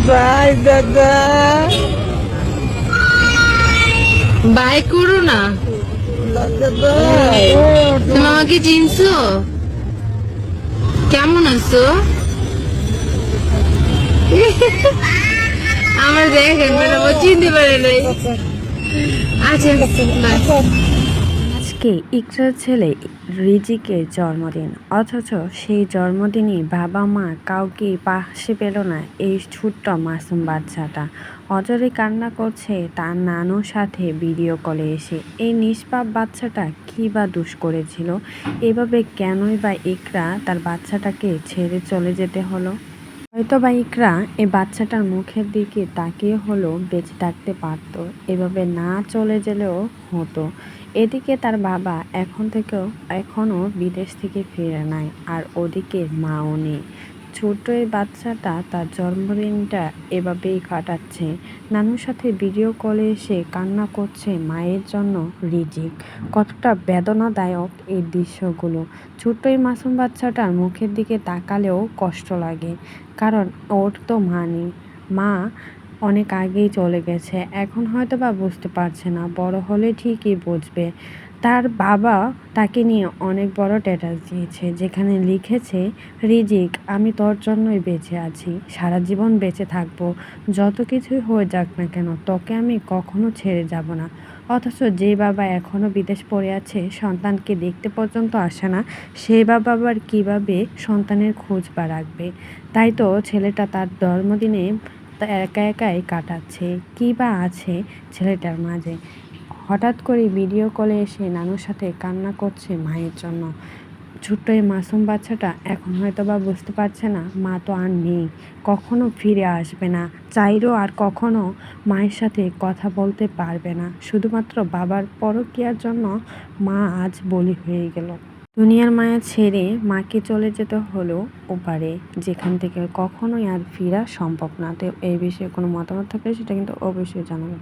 By দাদা, by করো না। দাদা তুমি আমাকে চিনছো? কেমন আছো? আমার দেখেন ম্যাডাম, ও চিনতে পারে নাই। আচ্ছা বাই। আজকে ইকরার ছেলে রিজিকের জন্মদিন, অথচ সেই জন্মদিনই বাবা মা কাউকে পাশে পেল না। এই ছোট্ট মাসুম বাচ্চাটা অজরে কান্না করছে তার নানুর সাথে ভিডিও কলে এসে। এই নিষ্পাপ বাচ্চাটা কী বা দোষ করেছিল? এভাবে কেনই বা ইকরা তার বাচ্চাটাকে ছেড়ে চলে যেতে হলো? হয়তো বা ইকরা এই বাচ্চাটার মুখের দিকে তাকিয়ে হলো বেঁচে থাকতে পারতো, এভাবে না চলে গেলেও হতো। এদিকে তার বাবা এখনও বিদেশ থেকে ফিরে নাই, আর ওদিকে মাও নেই। ছোট্ট এই বাচ্চাটা তার জন্মদিনটা এভাবেই কাটাচ্ছে। নানুর সাথে ভিডিও কলে এসে কান্না করছে মায়ের জন্য রিজিক। কতটা বেদনাদায়ক এই দৃশ্যগুলো। ছোট্ট এই মাসুম বাচ্চাটার মুখের দিকে তাকালেও কষ্ট লাগে, কারণ ওর তো মা নেই। মা অনেক আগেই চলে গেছে। এখন হয়তো বা বুঝতে পারছে না, বড় হলে ঠিকই বুঝবে। তার বাবা তাকে নিয়ে অনেক বড় স্ট্যাটাস দিয়েছে, যেখানে লিখেছে, রিজিক আমি তোর জন্যই বেঁচে আছি, সারা জীবন বেঁচে থাকবো, যত কিছুই হয়ে যাক না কেন তোকে আমি কখনো ছেড়ে যাব না। অথচ যে বাবা এখনও বিদেশ পড়ে আছে, সন্তানকে দেখতে পর্যন্ত আসে না, সেই বাবা আবার কীভাবে সন্তানের খোঁজ বা রাখবে? তাই তো ছেলেটা তার জন্মদিনে একা একাই কাটাচ্ছে। কী বা আছে ছেলেটার মাঝে? হঠাৎ করে ভিডিও কলে এসে নানুর সাথে কান্না করছে মায়ের জন্য। ছোট্ট এই মাসুম বাচ্চাটা এখন হয়তো বা বুঝতে পারছে না, মা তো আর নেই, কখনো ফিরে আসবে না, চাইলেও আর কখনো মায়ের সাথে কথা বলতে পারবে না। শুধুমাত্র বাবার পরকীয়ার জন্য মা আজ বলি হয়ে গেল। দুনিয়ার মায়া ছেড়ে মাকে চলে যেতে হলো ওপারে, যেখান থেকে কখনোই আর ফেরা সম্ভব না। তো এই বিষয়ে কোনো মতামত থাকলে সেটা কিন্তু অবশ্যই জানাবেন।